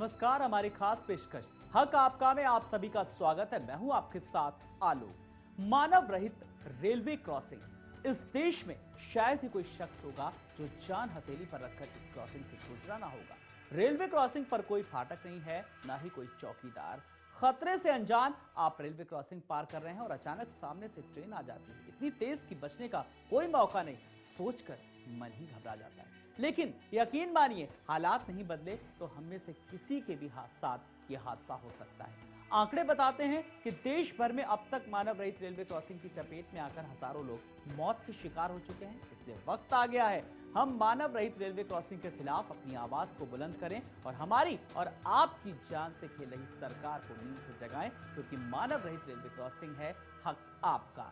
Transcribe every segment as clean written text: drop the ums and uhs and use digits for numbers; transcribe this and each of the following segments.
नमस्कार, हमारी खास पेशकश हक आपका में आप सभी का स्वागत है। मैं हूं आपके साथ आलोक। मानव रहित रेलवे क्रॉसिंग। इस देश में शायद ही कोई शख्स होगा जो जान हथेली पर रखकर इस क्रॉसिंग से गुजरा ना होगा। रेलवे क्रॉसिंग पर कोई फाटक नहीं है, ना ही कोई चौकीदार। खतरे से अनजान आप रेलवे क्रॉसिंग पार कर रहे हैं और अचानक सामने से ट्रेन आ जाती है। इतनी तेज कि बचने का कोई मौका नहीं, सोचकर मन ही घबरा जाता है। लेकिन यकीन मानिए, हालात नहीं बदले तो हम में से किसी के भी साथ ये हादसा हो सकता है। आंकड़े बताते हैं कि देश भर में अब तक मानव रहित रेलवे क्रॉसिंग की चपेट में आकर हजारों लोग मौत के शिकार हो चुके हैं। इसलिए वक्त आ गया है हम मानव रहित रेलवे क्रॉसिंग के खिलाफ अपनी आवाज को बुलंद करें और हमारी और आपकी जान से खेल रही सरकार को नींद से जगाएं, क्योंकि मानव रहित रेलवे क्रॉसिंग है हक आपका।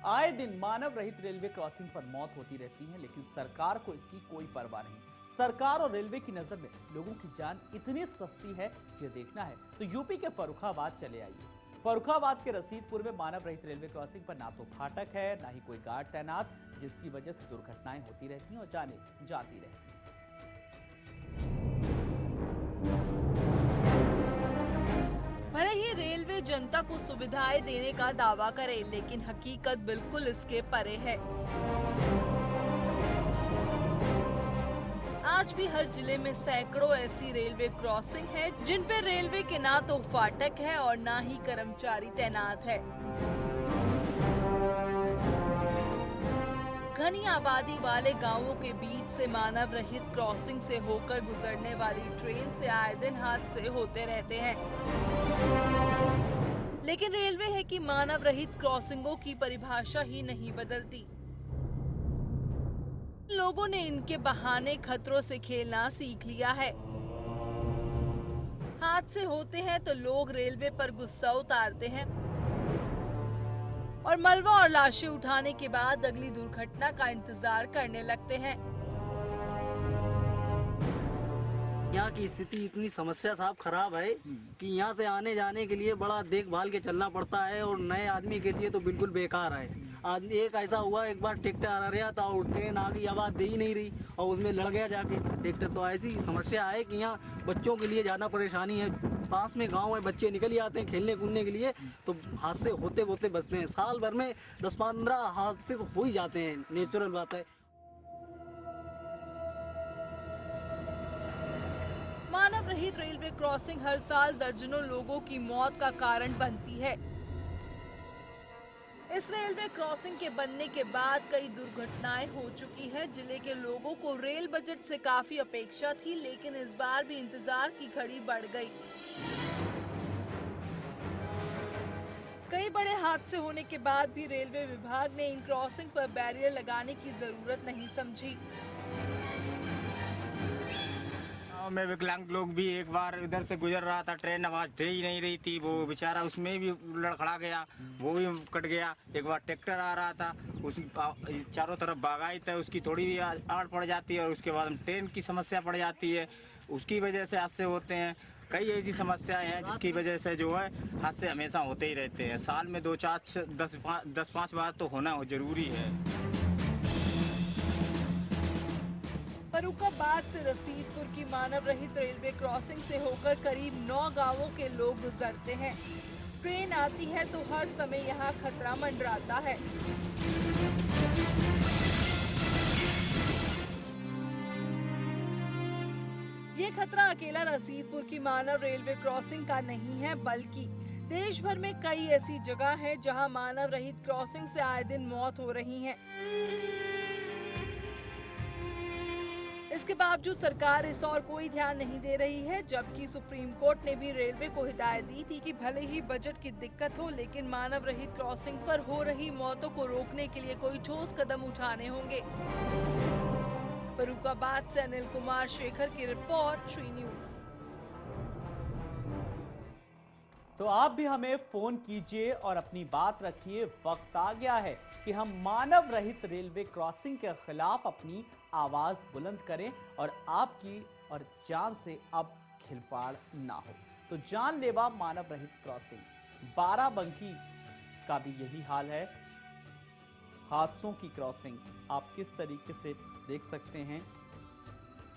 आए दिन मानव रहित रेलवे क्रॉसिंग पर मौत होती रहती है, लेकिन सरकार को इसकी कोई परवाह नहीं। सरकार और रेलवे की नजर में लोगों की जान इतनी सस्ती है, ये देखना है तो यूपी के फर्रुखाबाद चले आइए। फर्रुखाबाद के रसीदपुर में मानव रहित रेलवे क्रॉसिंग पर ना तो फाटक है, ना ही कोई गार्ड तैनात, जिसकी वजह से दुर्घटनाएं होती रहती हैं और जाने जाती रहती हैं। भले ही रेलवे जनता को सुविधाएं देने का दावा करे, लेकिन हकीकत बिल्कुल इसके परे है। आज भी हर जिले में सैकड़ों ऐसी रेलवे क्रॉसिंग है जिन पर रेलवे के ना तो फाटक है और ना ही कर्मचारी तैनात है। घनी आबादी वाले गांवों के बीच से मानव रहित क्रॉसिंग से होकर गुजरने वाली ट्रेन से आए दिन हादसे होते रहते हैं। लेकिन रेलवे है कि मानव रहित क्रॉसिंगों की परिभाषा ही नहीं बदलती। लोगों ने इनके बहाने खतरों से खेलना सीख लिया है। हादसे होते हैं तो लोग रेलवे पर गुस्सा उतारते हैं और मलबा और लाशें उठाने के बाद अगली दुर्घटना का इंतजार करने लगते हैं। यहाँ की स्थिति इतनी समस्या साहब खराब है कि यहाँ से आने जाने के लिए बड़ा देखभाल के चलना पड़ता है और नए आदमी के लिए तो बिल्कुल बेकार है। एक ऐसा हुआ, एक बार ट्रैक्टर आ रहा था और ट्रेन आ गई, आवाज़ दे ही नहीं रही और उसमें लड़ गया जाके ट्रैक्टर। तो ऐसी समस्या है कि यहाँ बच्चों के लिए ज़्यादा परेशानी है। पास में गांव है, बच्चे निकल ही आते हैं खेलने कूदने के लिए, तो हादसे होते होते बचते हैं। साल भर में 10-15 हादसे हो ही जाते हैं, नेचुरल बात है। मानव रहित रेलवे क्रॉसिंग हर साल दर्जनों लोगों की मौत का कारण बनती है। इस रेलवे क्रॉसिंग के बनने के बाद कई दुर्घटनाएं हो चुकी है। जिले के लोगों को रेल बजट से काफी अपेक्षा थी, लेकिन इस बार भी इंतजार की घड़ी बढ़ गई। कई बड़े हादसे होने के बाद भी रेलवे विभाग ने इन क्रॉसिंग पर बैरियर लगाने की जरूरत नहीं समझी। में विकलांग लोग भी एक बार इधर से गुजर रहा था, ट्रेन आवाज दे ही नहीं रही थी, वो बेचारा उसमें भी लड़खड़ा गया, वो भी कट गया। एक बार ट्रैक्टर आ रहा था, उस चारों तरफ बागायत है, उसकी थोड़ी भी आड़ पड़ जाती है और उसके बाद ट्रेन की समस्या पड़ जाती है, उसकी वजह से हादसे होते हैं। कई ऐसी समस्याएं हैं जिसकी वजह से जो है हादसे हमेशा होते ही रहते हैं। साल में 10-5 बार तो होना जरूरी है। फर्रुखाबाद से रसीदपुर की मानव रहित रेलवे क्रॉसिंग से होकर करीब 9 गांवों के लोग गुजरते हैं। ट्रेन आती है तो हर समय यहाँ खतरा मंडराता है। ये खतरा अकेला रसीदपुर की मानव रेलवे क्रॉसिंग का नहीं है, बल्कि देश भर में कई ऐसी जगह है जहां मानव रहित क्रॉसिंग से आए दिन मौत हो रही है। इसके बावजूद सरकार इस और कोई ध्यान नहीं दे रही है, जबकि सुप्रीम कोर्ट ने भी रेलवे को हिदायत दी थी कि भले ही बजट की दिक्कत हो, लेकिन मानव रहित क्रॉसिंग पर हो रही मौतों को रोकने के लिए कोई ठोस कदम उठाने होंगे। फर्रुखाबाद से अनिल कुमार शेखर की रिपोर्ट, श्री न्यूज। तो आप भी हमें फोन कीजिए और अपनी बात रखिए। वक्त आ गया है कि हम मानव रहित रेलवे क्रॉसिंग के खिलाफ अपनी आवाज बुलंद करें और आपकी और जान से अब खिलवाड़ ना हो। तो जानलेवा मानव रहित क्रॉसिंग, बाराबंकी का भी यही हाल है। हादसों की क्रॉसिंग आप किस तरीके से देख सकते हैं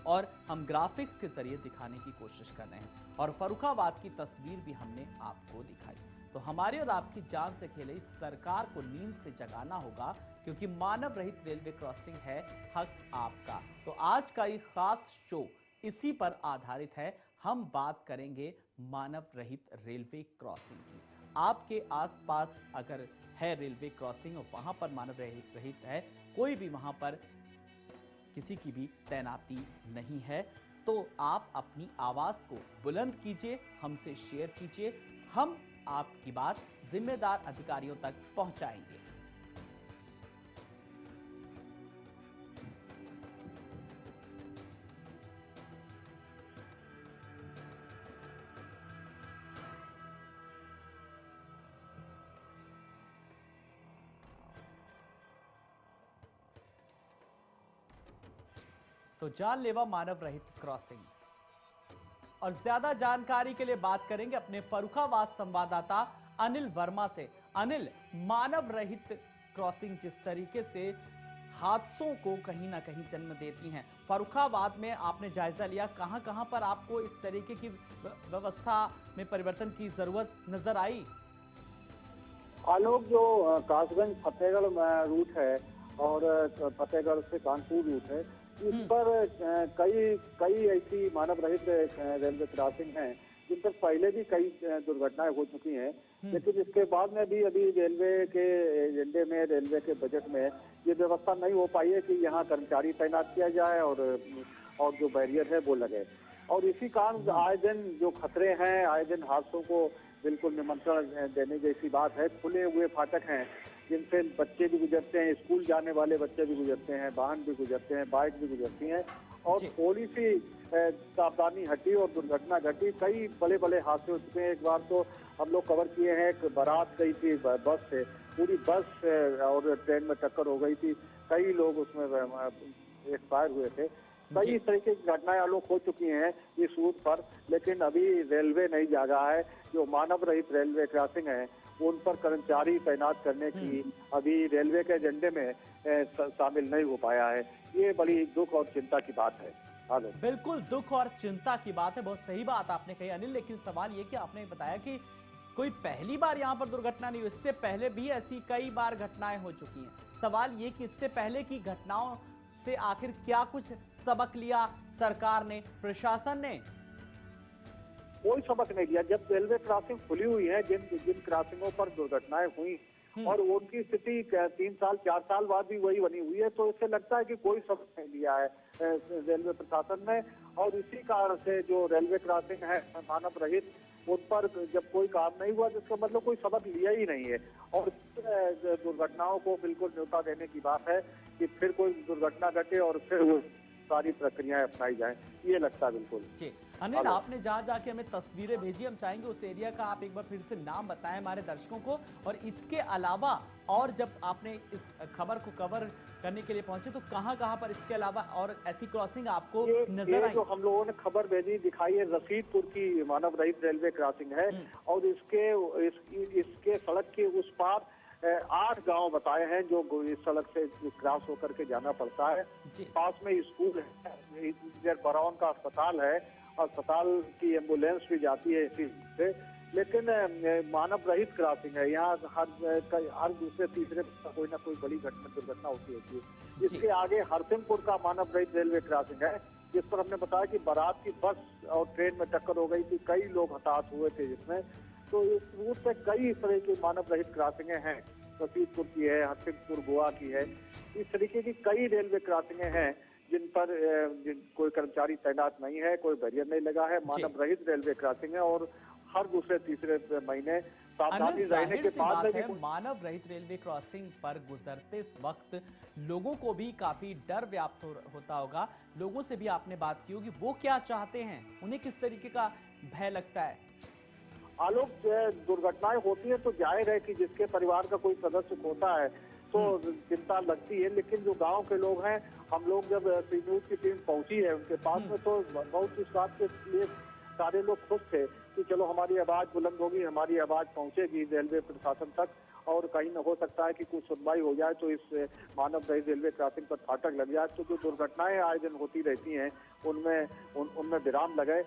और हम ग्राफिक्स के जरिए दिखाने की कोशिश कर रहे हैं और फर्रुखाबाद की तस्वीर भी हमने आपको दिखाई। तो हमारी और आपकी जान से खेले इस सरकार को नींद से जगाना होगा, क्योंकि मानव रहित रेलवे क्रॉसिंग है हक आपका। तो आज का ये खास शो इसी पर आधारित है। हम बात करेंगे मानव रहित रेलवे क्रॉसिंग की। आपके आसपास अगर है रेलवे क्रॉसिंग और वहां पर मानव रहित है, कोई भी वहां पर किसी की भी तैनाती नहीं है, तो आप अपनी आवाज को बुलंद कीजिए, हमसे शेयर कीजिए। हम आपकी बात जिम्मेदार अधिकारियों तक पहुंचाएंगे। तो जानलेवा मानव रहित क्रॉसिंग और ज्यादा जानकारी के लिए बात करेंगे अपने फर्रुखाबाद संवाददाता अनिल वर्मा से। अनिल, मानव रहित क्रॉसिंग जिस तरीके से हादसों को कहीं ना कहीं जन्म देती हैं, फर्रुखाबाद में आपने जायजा लिया, कहां-कहां पर आपको इस तरीके की व्यवस्था में परिवर्तन की जरूरत नजर आई? आलोक, जो कासगंज फतेहगढ़ रूट है और फतेहगढ़ से कानपुर रूट है, इस पर कई ऐसी मानव रहित रेलवे क्रॉसिंग हैं जिन पर पहले भी कई दुर्घटनाएं हो चुकी हैं। लेकिन इसके बाद में भी अभी रेलवे के एजेंडे में, रेलवे के बजट में ये व्यवस्था नहीं हो पाई है कि यहाँ कर्मचारी तैनात किया जाए और जो बैरियर है वो लगे। और इसी कारण आए दिन जो खतरे हैं, आए दिन हादसों को बिल्कुल निमंत्रण देने जैसी बात है। खुले हुए फाटक हैं जिनसे बच्चे भी गुजरते हैं, स्कूल जाने वाले बच्चे भी गुजरते हैं, वाहन भी गुजरते हैं, बाइक भी गुजरती हैं। और थोड़ी सी सावधानी हटी और दुर्घटना घटी। कई बड़े बड़े हादसे हो चुके हैं। एक बार तो हम लोग कवर किए हैं, एक बारात गई थी बस से, पूरी बस और ट्रेन में टक्कर हो गई थी, कई लोग उसमें एक्सपायर हुए थे। कई इस तरीके की घटनाएं आलोक हो चुकी हैं इस रूट पर, लेकिन अभी रेलवे नहीं जागा है। जो मानव रहित रेलवे क्रॉसिंग है उन पर कर्मचारी तैनात करने की अभी रेलवे के एजेंडे में शामिल नहीं हो पाया है। ये बड़ी दुख और चिंता की बात है। हेलो, बिल्कुल दुख और चिंता की बात है, बहुत सही बात आपने कही अनिल। लेकिन सवाल ये कि आपने बताया कि कोई पहली बार यहाँ पर दुर्घटना नहीं हुई, इससे पहले भी ऐसी कई बार घटनाएं हो चुकी हैं। सवाल ये कि इससे पहले की घटनाओं से आखिर क्या कुछ सबक लिया सरकार ने, प्रशासन ने? कोई सबक नहीं लिया। जब रेलवे क्रॉसिंग खुली हुई है, जिन क्रॉसिंगों पर दुर्घटनाएं हुई और उनकी स्थिति 3 साल 4 साल बाद भी वही बनी हुई है, तो इससे लगता है कि कोई सबक नहीं लिया है रेलवे प्रशासन ने। और इसी कारण से जो रेलवे क्रॉसिंग है मानव रहित, उन पर जब कोई काम नहीं हुआ तो इसका मतलब कोई सबक लिया ही नहीं है। और दुर्घटनाओं को बिल्कुल न्योता देने की बात है कि फिर कोई दुर्घटना घटे और फिर वो सारी प्रक्रियाएं अपनाई जाएं, ये लगता है बिल्कुल। जी अनिल, आपने जहाँ जाके हमें तस्वीरें भेजी, हम चाहेंगे उस एरिया का आप एक बार फिर से नाम बताएं हमारे दर्शकों को। और इसके अलावा और जब आपने इस खबर को कवर करने के लिए पहुंचे तो कहां पर इसके अलावा और ऐसी क्रॉसिंग आपको नजर आई? जो हम लोगों ने खबर भेजी दिखाई है, रशीदपुर की मानव रहित रेलवे क्रॉसिंग है और इसके सड़क के उस पार 8 गांव बताए हैं जो इस सड़क से क्रॉस होकर के जाना पड़ता है। पास में स्कूल है, बरौन का अस्पताल है, अस्पताल की एम्बुलेंस भी जाती है इसी से। लेकिन मानव रहित क्रॉसिंग है, यहाँ हर दूसरे तीसरे कोई ना कोई बड़ी दुर्घटना होती है। इसके आगे हरसिमपुर का मानव रहित रेलवे क्रॉसिंग है, जिस पर हमने बताया कि बारात की बस और ट्रेन में टक्कर हो गई थी, कई लोग हताहत हुए थे जिसमें। तो इस रूट पे कई इस तरह की मानव रहित क्रॉसिंगें हैं। रशीदपुर की है, हरसिमपुर गोवा की है, इस तरीके की कई रेलवे क्रॉसिंगें हैं जिन पर कोई कर्मचारी तैनात नहीं है, कोई बैरियर नहीं लगा है, मानव रहित रेलवे क्रॉसिंग है। और हर दूसरे तीसरे महीने सावधानी रहने के बाद में मानव रहित रेलवे क्रॉसिंग पर गुजरते वक्त लोगों को भी काफी डर व्याप्त होता होगा। लोगों से भी आपने बात की होगी, वो क्या चाहते हैं, उन्हें किस तरीके का भय लगता है? आलोक, दुर्घटनाएं होती है तो जाहिर है कि जिसके परिवार का कोई सदस्य होता है तो चिंता लगती है। लेकिन जो गांव के लोग हैं, हम लोग जब सी न्यूज की टीम पहुंची है उनके पास में, तो बहुत इस बात के लिए सारे लोग खुश थे कि चलो हमारी आवाज बुलंद होगी, हमारी आवाज पहुंचेगी रेलवे प्रशासन तक, और कहीं न हो सकता है कि कुछ सुनवाई हो जाए तो इस मानव रहित रेलवे क्रॉसिंग पर फाटक लग जाए, तो जो दुर्घटनाएं आए दिन होती रहती हैं उनमें विराम लगे।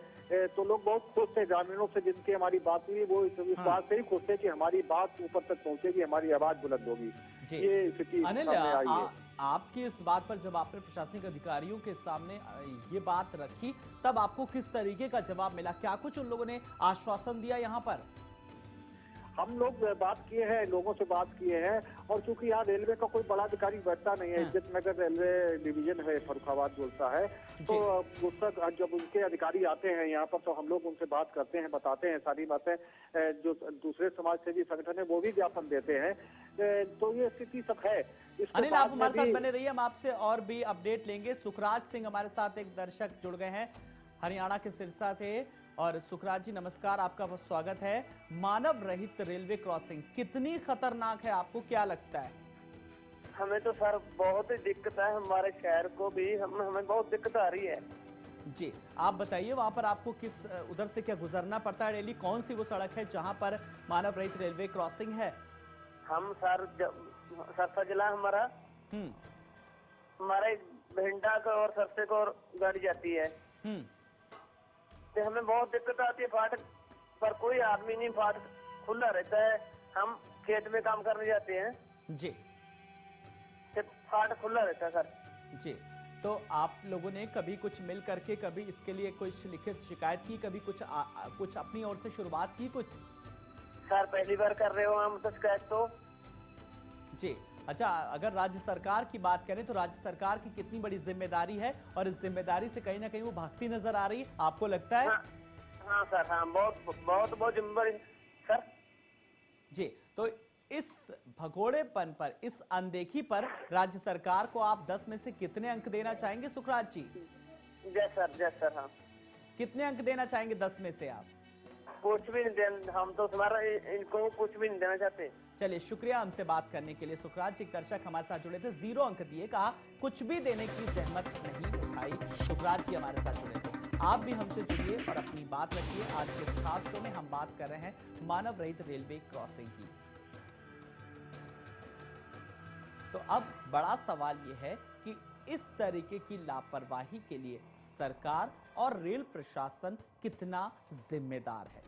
तो लोग बहुत खुश थे। ग्रामीणों से जिनकी हमारी बात हुई वो इस बात से ही खुश थे कि हमारी बात ऊपर तक पहुंचेगी, हमारी आवाज बुलंद होगी। ये स्थिति अनिल, सामने आई है। आपकी इस बात पर जब आपने प्रशासनिक अधिकारियों के सामने ये बात रखी, तब आपको किस तरीके का जवाब मिला? क्या कुछ उन लोगों ने आश्वासन दिया यहाँ पर? हम लोग बात किए हैं, लोगों से बात किए हैं, और चूंकि यहाँ रेलवे का कोई बड़ा अधिकारी बैठता नहीं है, इज्जत नगर रेलवे डिवीजन है, फर्रुखाबाद बोलता है, तो जब उनके अधिकारी आते हैं यहाँ पर तो हम लोग उनसे बात करते हैं, बताते हैं सारी बातें। जो दूसरे समाज सेवी संगठन है वो भी ज्ञापन देते हैं। तो ये स्थिति सब है। अनिल, आप हमारे साथ बने रहिए, हम आपसे और भी अपडेट लेंगे। सुखराज सिंह हमारे साथ एक दर्शक जुड़ गए हैं हरियाणा के सिरसा से। और सुखराज जी नमस्कार, आपका बहुत स्वागत है। मानव रहित रेलवे क्रॉसिंग कितनी खतरनाक है, आपको क्या लगता है? हमें तो सर बहुत ही दिक्कत है, हमारे शहर को भी हमें बहुत दिक्कत आ रही है जी। आप बताइए, वहाँ पर आपको किस उधर से क्या गुजरना पड़ता है डेली? कौन सी वो सड़क है जहाँ पर मानव रहित रेलवे क्रॉसिंग है? हम सर सरसा जिला हमारा हमारे भिंडा का और सरसे को गाड़ी जाती है, तो हमें बहुत दिक्कत आती है। फाटक पर कोई आदमी नहीं, फाटक खुला रहता है। हम खेत में काम करने जाते हैं जी, तो फाटक खुला रहता है सर जी। तो आप लोगों ने कभी कुछ मिल करके कभी इसके लिए कुछ लिखित शिकायत की, कभी कुछ अपनी ओर से शुरुआत की कुछ? सर पहली बार कर रहे हो हम तो शिकायत तो जी। अच्छा, अगर राज्य सरकार की बात करें तो राज्य सरकार की कितनी बड़ी जिम्मेदारी है, और इस जिम्मेदारी से कहीं ना कहीं वो भागती नजर आ रही है, आपको लगता है? हाँ सर, हाँ, बहुत जिम्मेदारी सर जी। तो इस भगोड़ेपन पर, इस अनदेखी पर राज्य सरकार को आप 10 में से कितने अंक देना चाहेंगे सुखराज जी? जय सर। हाँ, कितने अंक देना चाहेंगे 10 में से आप? कुछ भी नहीं देना, हम तो तुम्हारा इनको कुछ भी नहीं देना चाहते। चलिए, शुक्रिया हमसे बात करने के लिए। सुखराज जी, एक दर्शक हमारे साथ जुड़े थे, 0 अंक दिए, कहा कुछ भी देने की जहमत नहीं उठाई। सुखराज जी हमारे साथ जुड़े थे। आप भी हमसे जुड़िए और अपनी बात रखिए। आज के इस खास शो में हम बात कर रहे हैं मानव रहित रेलवे क्रॉसिंग की। तो अब बड़ा सवाल यह है कि इस तरीके की लापरवाही के लिए सरकार और रेल प्रशासन कितना जिम्मेदार है।